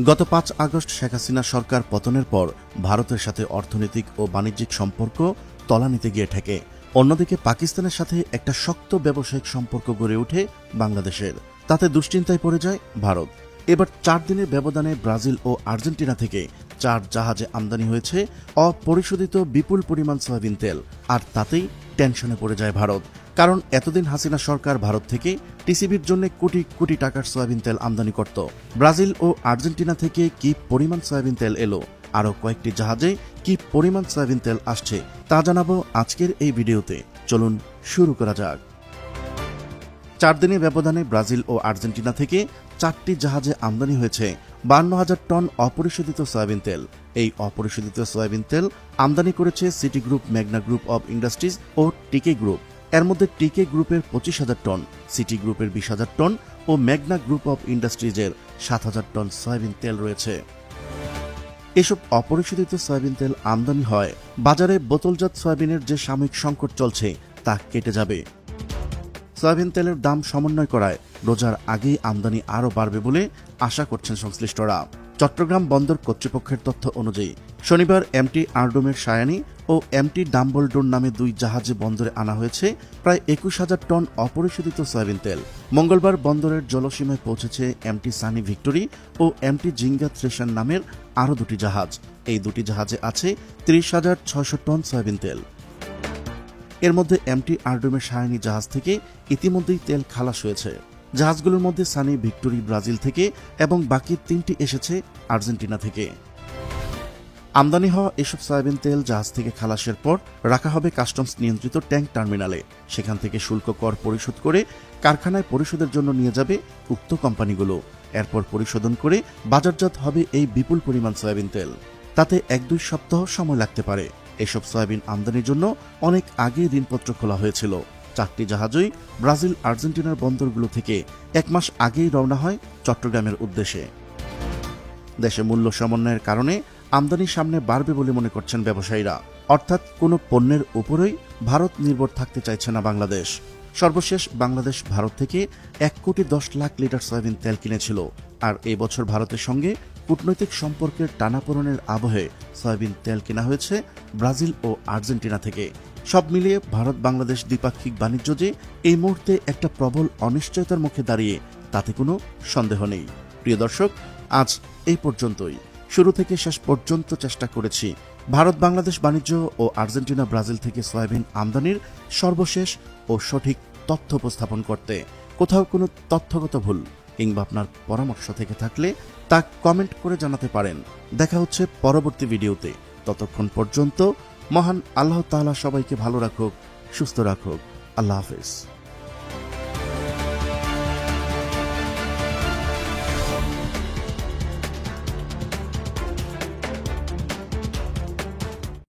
গত ৫ আগস্ট শেখ হাসিনা সরকার পতনের পর ভারতের সাথে অর্থনৈতিক ও বাণিজ্যিক সম্পর্ক তলানিতে গিয়ে ঠেকে। অন্যদিকে পাকিস্তানের সাথে একটা শক্ত ব্যবসায়িক সম্পর্ক গড়ে ওঠে বাংলাদেশের। তাতে দুশ্চিন্তায় পড়ে যায় ভারত। এবার ৪ দিনের ব্যবধানে ব্রাজিল ও আর্জেন্টিনা থেকে ৪ জাহাজে আমদানি হয়েছে অপরিশোধিত বিপুল পরিমাণ সয়াবিন তেল। আর তাতেই টেনশনে পড়ে যায় ভারত। কারণ এতদিন হাসিনা সরকার ভারত থেকে টিসিবির জন্য কোটি কোটি টাকার সয়াবিন তেল আমদানি করত। ব্রাজিল ও আর্জেন্টিনা থেকে কি পরিমাণ সয়াবিন তেল এলো, আরও কয়েকটি জাহাজে কি পরিমাণ সয়াবিন তেল আসছে, তা জানাবো আজকের এই ভিডিওতে। চলুন শুরু করা যাক। ৪ দিনের ব্যবধানে ব্রাজিল ও আর্জেন্টিনা থেকে ৪টি জাহাজে আমদানি হয়েছে ৫২,০০০ টন অপরিশোধিত সয়াবিন তেল। এই অপরিশোধিত সয়াবিন তেল আমদানি করেছে সিটি গ্রুপ, মেঘনা গ্রুপ অব ইন্ডাস্ট্রিজ ও টিকে গ্রুপ। এর মধ্যে টিকে গ্রুপের ২৫,০০০ টন, সিটি গ্রুপের ২০,০০০ টন ও মেঘনা গ্রুপ অব ইন্ডাস্ট্রিজের ৭,০০০ টন সয়াবিন তেল রয়েছে। এসব অপরিশোধিত সয়াবিন তেল আমদানি হয় বাজারে বোতলজাত সয়াবিনের যে সাময়িক সংকট চলছে তা কেটে যাবে। সয়াবিন তেলের দাম সমন্বয় করায় রোজার আগেই আমদানি আরও বাড়বে বলে আশা করছেন সংশ্লিষ্টরা। চট্টগ্রাম বন্দর কর্তৃপক্ষের তথ্য অনুযায়ী শনিবার এমটি আরডোমের সায়ানি ও এমটি ডাম্বলডোর নামে ২ জাহাজে বন্দরে আনা হয়েছে প্রায় ২১,০০০ টন অপরিশোধিত সয়াবিন তেল। মঙ্গলবার বন্দরের জলসীমায় পৌঁছেছে এমটি সানি ভিক্টোরি ও এমটি জিঙ্গা থ্রেশার নামের আরও ২টি জাহাজ। এই ২টি জাহাজে আছে ৩০,৬০০ টন সয়াবিন তেল। এর মধ্যে এমটি আরডোমের সায়ানি জাহাজ থেকে ইতিমধ্যেই তেল খালাস হয়েছে। জাহাজগুলোর মধ্যে সানি ভিক্টোরি ব্রাজিল থেকে এবং বাকি ৩টি এসেছে আর্জেন্টিনা থেকে। আমদানি হওয়া এসব সয়াবিন তেল জাহাজ থেকে খালাসের পর রাখা হবে কাস্টমস নিয়ন্ত্রিত ট্যাঙ্ক টার্মিনালে। সেখান থেকে শুল্ক কর পরিশোধ করে কারখানায় পরিশোধের জন্য নিয়ে যাবে উক্ত কোম্পানিগুলো। এরপর পরিশোধন করে বাজারজাত হবে এই বিপুল পরিমাণ সয়াবিন তেল। তাতে ১-২ সপ্তাহ সময় লাগতে পারে। এসব সয়াবিন আমদানির জন্য অনেক আগে ঋণপত্র খোলা হয়েছিল। ৪টি জাহাজই ব্রাজিল, আর্জেন্টিনার বন্দরগুলো থেকে ১ মাস আগেই রওনা হয় চট্টগ্রামের উদ্দেশ্যে। দেশে মূল্য সমন্বয়ের কারণে আমদানি সামনে বাড়বে বলে মনে করছেন ব্যবসায়ীরা। অর্থাৎ কোনো পণ্যের উপরই ভারত নির্ভর থাকতে চাইছে না বাংলাদেশ। সর্বশেষ বাংলাদেশ ভারত থেকে ১,১০,০০,০০০ লিটার সয়াবিন তেল কিনেছিল। আর এই বছর ভারতের সঙ্গে কূটনৈতিক সম্পর্কের টানাপোড়েনের আবহে সয়াবিন তেল কেনা হয়েছে ব্রাজিল ও আর্জেন্টিনা থেকে। সব মিলিয়ে ভারত বাংলাদেশ দ্বিপাক্ষিক বাণিজ্য যে এই মুহূর্তে একটা প্রবল অনিশ্চয়তার মুখে দাঁড়িয়ে, তাতে কোনো সন্দেহ নেই। প্রিয় দর্শক, আজ এই পর্যন্তই। শুরু থেকে শেষ পর্যন্ত চেষ্টা করেছি ভারত বাংলাদেশ বাণিজ্য ও আর্জেন্টিনা ব্রাজিল থেকে সয়াবিন আমদানির সর্বশেষ ও সঠিক তথ্য উপস্থাপন করতে। কোথাও কোনো তথ্যগত ভুল কিংবা আপনার পরামর্শ থেকে থাকলে তা কমেন্ট করে জানাতে পারেন। দেখা হচ্ছে পরবর্তী ভিডিওতে। ততক্ষণ পর্যন্ত মহান আল্লাহ তাআলা সবাইকে ভালো রাখুক, সুস্থ রাখুক। আল্লাহ হাফেজ।